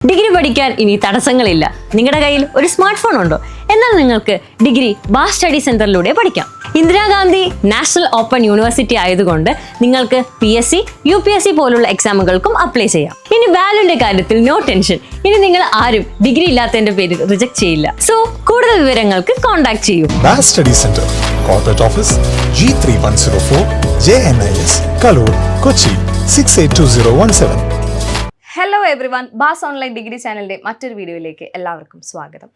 Degree പഠിക്കാൻ ഇനി തടസ്സങ്ങളില്ല. നിങ്ങളുടെ കയ്യിൽ ഒരു സ്മാർട്ട് ഫോൺ ഉണ്ടോ? എന്നാൽ നിങ്ങൾക്ക് ഡിഗ്രി ബാസ് സ്റ്റഡി സെന്ററിലൂടെ പഠിക്കാം. ഇന്ദിരാഗാന്ധി നാഷണൽ ഓപ്പൺ യൂണിവേഴ്സിറ്റി ആയതുകൊണ്ട് നിങ്ങൾക്ക് PSC, UPSC പോലുള്ള എക്സാമുകൾക്കും അപ്ലൈ ചെയ്യാം. ഇനി വാല്യൂന്റെ കാര്യത്തിൽ നോ ടെൻഷൻ. ഇനി നിങ്ങൾ ആരും ഡിഗ്രി ഇല്ലാത്തതിന്റെ പേരിൽ റിജക്ട് ചെയ്യില്ല. സോ കൂടുതൽ വിവരങ്ങൾക്ക് കോൺടാക്ട് ചെയ്യൂ. Baas study centre, corporate office, G3104, JNIS, Kaloor, Kochi 682017. Hello everyone, Baas online degree ചാനലിൻ്റെ മറ്റൊരു വീഡിയോയിലേക്ക് എല്ലാവർക്കും സ്വാഗതം.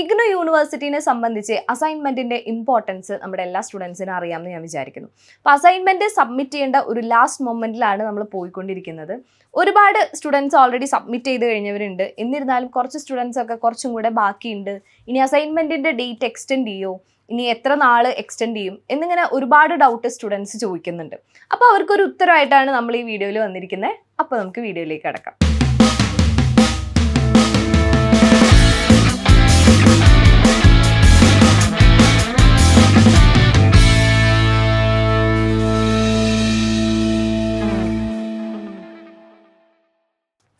ഇഗ്നു യൂണിവേഴ്സിറ്റിനെ സംബന്ധിച്ച് അസൈൻമെൻറ്റിൻ്റെ ഇമ്പോർട്ടൻസ് നമ്മുടെ എല്ലാ സ്റ്റുഡൻസിനും അറിയാമെന്ന് ഞാൻ വിചാരിക്കുന്നു. അപ്പോൾ അസൈൻമെൻറ്റ് സബ്മിറ്റ് ചെയ്യേണ്ട ഒരു ലാസ്റ്റ് മൊമെൻറ്റിലാണ് നമ്മൾ പോയിക്കൊണ്ടിരിക്കുന്നത്. ഒരുപാട് സ്റ്റുഡൻസ് ഓൾറെഡി സബ്മിറ്റ് ചെയ്ത് കഴിഞ്ഞവരുണ്ട്. എന്നിരുന്നാലും കുറച്ച് സ്റ്റുഡൻസ് ഒക്കെ കുറച്ചും കൂടെ ബാക്കിയുണ്ട്. ഇനി അസൈൻമെൻറ്റിൻ്റെ ഡേറ്റ് എക്സ്റ്റെൻഡ് ചെയ്യുമോ, ഇനി എത്ര നാൾ എക്സ്റ്റെൻഡ് ചെയ്യും എന്നിങ്ങനെ ഒരുപാട് ഡൗട്ട് സ്റ്റുഡൻസ് ചോദിക്കുന്നുണ്ട്. അപ്പോൾ അവർക്കൊരു ഉത്തരമായിട്ടാണ് നമ്മൾ ഈ വീഡിയോയിൽ വന്നിരിക്കുന്നത്. അപ്പോൾ നമുക്ക് വീഡിയോയിലേക്ക് കടക്കാം.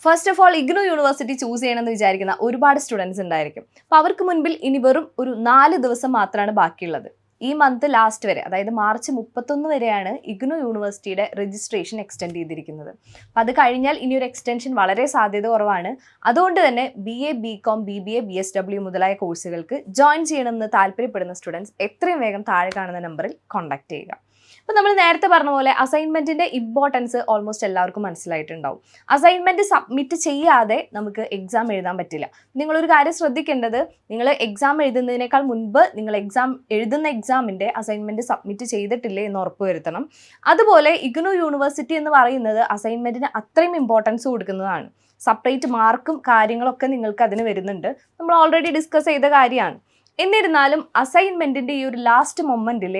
First of all, IGNOU university choose ചെയ്യണമെന്ന് വിചാരിക്കുന്ന ഒരുപാട് സ്റ്റുഡൻസ് ഉണ്ടായിരിക്കും. അപ്പോൾ അവർക്ക് മുൻപിൽ ഇനി വെറും ഒരു 4 ദിവസം മാത്രമാണ് ബാക്കിയുള്ളത്. ഈ മന്ത് ലാസ്റ്റ് വരെ, അതായത് മാർച്ച് 31 വരെയാണ് ഇഗ്നു യൂണിവേഴ്സിറ്റിയുടെ രജിസ്ട്രേഷൻ എക്സ്റ്റെൻഡ് ചെയ്തിരിക്കുന്നത്. അപ്പോൾ അത് കഴിഞ്ഞാൽ ഇനിയൊരു എക്സ്റ്റൻഷൻ വളരെ സാധ്യത കുറവാണ്. അതുകൊണ്ട് തന്നെ BA, BCom, BBA, BSW മുതലായ കോഴ്സുകൾക്ക് ജോയിൻ ചെയ്യണമെന്ന് താല്പര്യപ്പെടുന്ന സ്റ്റുഡൻസ് എത്രയും വേഗം താഴെ കാണുന്ന നമ്പറിൽ കോൺടാക്ട് ചെയ്യുക. അപ്പോൾ നമ്മൾ നേരത്തെ പറഞ്ഞ പോലെ അസൈൻമെൻറ്റിൻ്റെ ഇമ്പോർട്ടൻസ് ഓൾമോസ്റ്റ് എല്ലാവർക്കും മനസ്സിലായിട്ടുണ്ടാവും. അസൈൻമെൻറ്റ് സബ്മിറ്റ് ചെയ്യാതെ നമുക്ക് എക്സാം എഴുതാൻ പറ്റില്ല. നിങ്ങളൊരു കാര്യം ശ്രദ്ധിക്കേണ്ടത്, നിങ്ങൾ എക്സാം എഴുതുന്നതിനേക്കാൾ മുൻപ് നിങ്ങൾ എഴുതുന്ന എക്സാമിൻ്റെ അസൈൻമെൻറ്റ് സബ്മിറ്റ് ചെയ്തിട്ടില്ലേ എന്ന് ഉറപ്പുവരുത്തണം. അതുപോലെ ഇഗ്നു യൂണിവേഴ്സിറ്റി എന്ന് പറയുന്നത് അസൈൻമെൻറ്റിന് അത്രയും ഇമ്പോർട്ടൻസ് കൊടുക്കുന്നതാണ്. സെപ്പറേറ്റ് മാർക്കും കാര്യങ്ങളൊക്കെ നിങ്ങൾക്ക് അതിന് വരുന്നുണ്ട്. നമ്മൾ ഓൾറെഡി ഡിസ്കസ് ചെയ്ത കാര്യമാണ്. എന്നിരുന്നാലും അസൈൻമെൻറ്റിൻ്റെ ഈ ഒരു ലാസ്റ്റ് മൊമെൻറ്റിൽ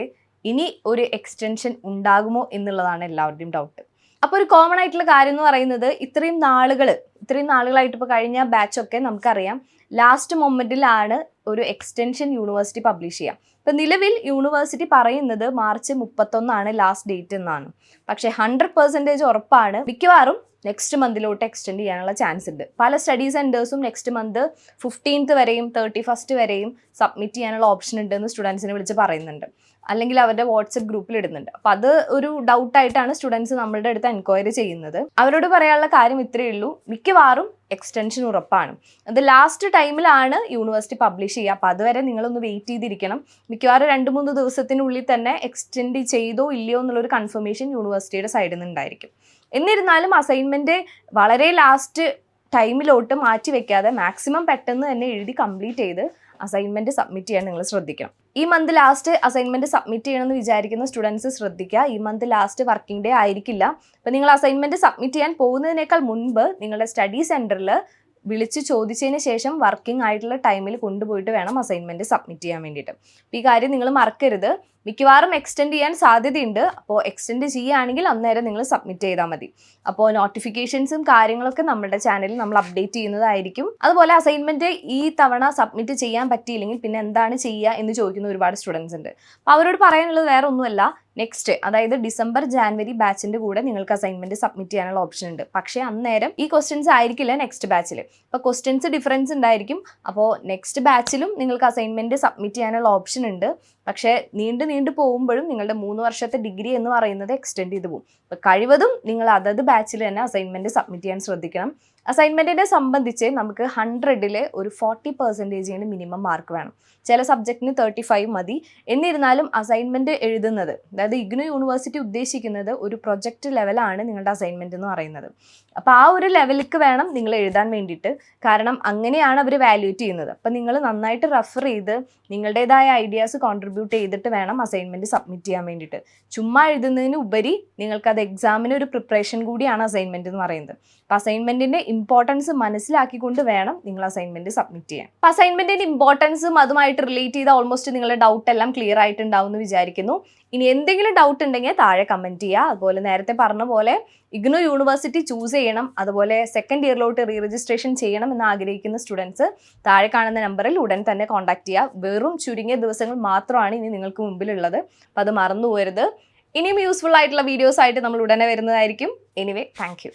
ഇനി ഒരു എക്സ്റ്റൻഷൻ ഉണ്ടാകുമോ എന്നുള്ളതാണ് എല്ലാവരുടെയും ഡൗട്ട്. അപ്പോൾ ഒരു കോമൺ ആയിട്ടുള്ള കാര്യം എന്ന് പറയുന്നത്, ഇത്രയും നാളുകളായിട്ട് ഇപ്പോൾ കഴിഞ്ഞ ബാച്ചൊക്കെ നമുക്കറിയാം ലാസ്റ്റ് മൊമെൻറ്റിലാണ് ഒരു എക്സ്റ്റൻഷൻ യൂണിവേഴ്സിറ്റി പബ്ലിഷ് ചെയ്യുക. ഇപ്പം നിലവിൽ യൂണിവേഴ്സിറ്റി പറയുന്നത് മാർച്ച് 31 ലാസ്റ്റ് ഡേറ്റ് എന്നാണ്. പക്ഷേ 100% ഉറപ്പാണ് മിക്കവാറും നെക്സ്റ്റ് മന്തിലോട്ട് എക്സ്റ്റെൻഡ് ചെയ്യാനുള്ള ചാൻസ് ഉണ്ട്. പല സ്റ്റഡി സെൻറ്റേഴ്സും നെക്സ്റ്റ് മന്ത് 15th വരെയും 31st വരെയും സബ്മിറ്റ് ചെയ്യാനുള്ള ഓപ്ഷൻ ഉണ്ടെന്ന് സ്റ്റുഡൻസിനെ വിളിച്ച് പറയുന്നുണ്ട്, അല്ലെങ്കിൽ അവരുടെ വാട്സപ്പ് ഗ്രൂപ്പിൽ ഇടുന്നുണ്ട്. അപ്പോൾ അത് ഒരു ഡൗട്ടായിട്ടാണ് സ്റ്റുഡൻസ് നമ്മളുടെ അടുത്ത് എൻക്വയറി ചെയ്യുന്നത്. അവരോട് പറയാനുള്ള കാര്യം ഇത്രയേ ഉള്ളൂ, മിക്കവാറും എക്സ്റ്റൻഷൻ ഉറപ്പാണ്. അത് ലാസ്റ്റ് ടൈമിലാണ് യൂണിവേഴ്സിറ്റി പബ്ലിഷ് ചെയ്യുക. അപ്പോൾ അതുവരെ നിങ്ങളൊന്ന് വെയിറ്റ് ചെയ്തിരിക്കണം. മിക്കവാറും 2-3 ദിവസത്തിനുള്ളിൽ തന്നെ എക്സ്റ്റെൻഡ് ചെയ്തോ ഇല്ലയോ എന്നുള്ളൊരു കൺഫർമേഷൻ യൂണിവേഴ്സിറ്റിയുടെ സൈഡിൽ നിന്ന് ഉണ്ടായിരിക്കും. എന്നിരുന്നാലും അസൈൻമെൻറ്റ് വളരെ ലാസ്റ്റ് ടൈമിലോട്ട് മാറ്റി വെക്കാതെ മാക്സിമം പെട്ടെന്ന് തന്നെ എഴുതി കംപ്ലീറ്റ് ചെയ്ത് അസൈൻമെൻറ്റ് സബ്മിറ്റ് ചെയ്യാൻ നിങ്ങൾ ശ്രദ്ധിക്കണം. ഈ മന്ത് ലാസ്റ്റ് അസൈൻമെൻറ്റ് സബ്മിറ്റ് ചെയ്യണമെന്ന് വിചാരിക്കുന്ന സ്റ്റുഡൻസ് ശ്രദ്ധിക്കുക, ഈ മന്ത് ലാസ്റ്റ് വർക്കിംഗ് ഡേ ആയിരിക്കില്ല. അപ്പോൾ നിങ്ങൾ അസൈൻമെൻറ്റ് സബ്മിറ്റ് ചെയ്യാൻ പോകുന്നതിനേക്കാൾ മുൻപ് നിങ്ങളുടെ സ്റ്റഡി സെൻറ്ററിൽ വിളിച്ച് ചോദിച്ചതിന് ശേഷം വർക്കിംഗ് ആയിട്ടുള്ള ടൈമിൽ കൊണ്ടുപോയിട്ട് വേണം അസൈൻമെൻറ്റ് സബ്മിറ്റ് ചെയ്യാൻ വേണ്ടിയിട്ട്. അപ്പോൾ ഈ കാര്യം നിങ്ങൾ മറക്കരുത്. മിക്കവാറും എക്സ്റ്റെൻഡ് ചെയ്യാൻ സാധ്യതയുണ്ട്. അപ്പോൾ എക്സ്റ്റെൻഡ് ചെയ്യുകയാണെങ്കിൽ അന്നേരം നിങ്ങൾ സബ്മിറ്റ് ചെയ്താൽ മതി. അപ്പോൾ നോട്ടിഫിക്കേഷൻസും കാര്യങ്ങളൊക്കെ നമ്മുടെ ചാനലിൽ നമ്മൾ അപ്ഡേറ്റ് ചെയ്യുന്നതായിരിക്കും. അതുപോലെ അസൈൻമെൻറ്റ് ഈ തവണ സബ്മിറ്റ് ചെയ്യാൻ പറ്റിയില്ലെങ്കിൽ പിന്നെ എന്താണ് ചെയ്യുക എന്ന് ചോദിക്കുന്ന ഒരുപാട് സ്റ്റുഡൻസ് ഉണ്ട്. അപ്പോൾ അവരോട് പറയാനുള്ളത് വേറെ ഒന്നുമല്ല, നെക്സ്റ്റ് അതായത് ഡിസംബർ ജാനുവരി ബാച്ചിൻ്റെ കൂടെ നിങ്ങൾക്ക് അസൈൻമെൻറ്റ് സബ്മിറ്റ് ചെയ്യാനുള്ള ഓപ്ഷൻ ഉണ്ട്. പക്ഷേ അന്നേരം ഈ ക്വസ്റ്റ്യൻസ് ആയിരിക്കില്ല നെക്സ്റ്റ് ബാച്ചിൽ. അപ്പോൾ ക്വസ്റ്റ്യൻസ് ഡിഫറൻസ് ഉണ്ടായിരിക്കും. അപ്പോൾ നെക്സ്റ്റ് ബാച്ചിലും നിങ്ങൾക്ക് അസൈൻമെൻറ്റ് സബ്മിറ്റ് ചെയ്യാനുള്ള ഓപ്ഷൻ ഉണ്ട്. പക്ഷേ നീണ്ടു പോകുമ്പോഴും നിങ്ങളുടെ 3 വർഷത്തെ ഡിഗ്രി എന്ന് പറയുന്നത് എക്സ്റ്റെൻഡ് ചെയ്ത് പോകും. അപ്പോൾ കഴിവതും നിങ്ങൾ അതത് ബാച്ചിൽ തന്നെ അസൈൻമെൻറ്റ് സബ്മിറ്റ് ചെയ്യാൻ ശ്രദ്ധിക്കണം. അസൈൻമെൻറ്റിനെ സംബന്ധിച്ച് നമുക്ക് 100ൽ ഒരു 40% മിനിമം മാർക്ക് വേണം. ചില സബ്ജക്റ്റിന് 35 മതി. എന്നിരുന്നാലും അസൈൻമെൻറ്റ് എഴുതുന്നത്, അതായത് ഇഗ്നു യൂണിവേഴ്സിറ്റി ഉദ്ദേശിക്കുന്നത് ഒരു പ്രൊജക്റ്റ് ലെവലാണ് നിങ്ങളുടെ അസൈൻമെൻറ്റ് എന്ന് പറയുന്നത്. അപ്പോൾ ആ ഒരു ലെവലിലേക്ക് വേണം നിങ്ങൾ എഴുതാൻ വേണ്ടിയിട്ട്. കാരണം അങ്ങനെയാണ് അവർ വാല്യൂറ്റ് ചെയ്യുന്നത്. അപ്പോൾ നിങ്ങൾ നന്നായിട്ട് റെഫർ ചെയ്ത് നിങ്ങളുടേതായ ഐഡിയാസ് കോൺട്രിബ്യൂട്ട് ചെയ്തിട്ട് വേണം അസൈൻമെൻറ്റ് സബ്മിറ്റ് ചെയ്യാൻ വേണ്ടിയിട്ട്. ചുമ്മാ എഴുതുന്നതിന് ഉപരി നിങ്ങൾക്കത് എക്സാമിന് ഒരു പ്രിപ്പറേഷൻ കൂടിയാണ് അസൈൻമെൻറ്റ് എന്ന് പറയുന്നത്. അപ്പോൾ അസൈൻമെൻറ്റിൻ്റെ ഇമ്പോർട്ടൻസ് മനസ്സിലാക്കിക്കൊണ്ട് വേണം നിങ്ങൾ അസൈൻമെൻറ്റ് സബ്മിറ്റ് ചെയ്യാൻ. അപ്പോൾ അസൈൻമെൻറ്റിൻ്റെ ഇമ്പോർട്ടൻസും അതുമായിട്ട് റിലേറ്റ് ചെയ്ത ഓൾമോസ്റ്റ് നിങ്ങളുടെ ഡൗട്ട് എല്ലാം ക്ലിയർ ആയിട്ടുണ്ടാവും എന്ന് വിചാരിക്കുന്നു. ഇനി എന്തെങ്കിലും ഡൗട്ട് ഉണ്ടെങ്കിൽ താഴെ കമൻറ്റ് ചെയ്യുക. അതുപോലെ നേരത്തെ പറഞ്ഞ പോലെ ഇഗ്നു യൂണിവേഴ്സിറ്റി ചൂസ് ചെയ്യണം, അതുപോലെ സെക്കൻഡ് ഇയറിലോട്ട് രജിസ്ട്രേഷൻ ചെയ്യണം എന്ന് ആഗ്രഹിക്കുന്ന സ്റ്റുഡൻസ് താഴെ കാണുന്ന നമ്പറിൽ ഉടൻ തന്നെ കോൺടാക്ട് ചെയ്യുക. വെറും ചുരുങ്ങിയ ദിവസങ്ങൾ മാത്രമാണ് ഇനി നിങ്ങൾക്ക് മുമ്പിലുള്ളത്. അപ്പോൾ അത് മറന്നു പോകരുത്. ഇനിയും യൂസ്ഫുൾ ആയിട്ടുള്ള വീഡിയോസ് ആയിട്ട് നമ്മൾ ഉടനെ വരുന്നതായിരിക്കും. Anyway, thank you.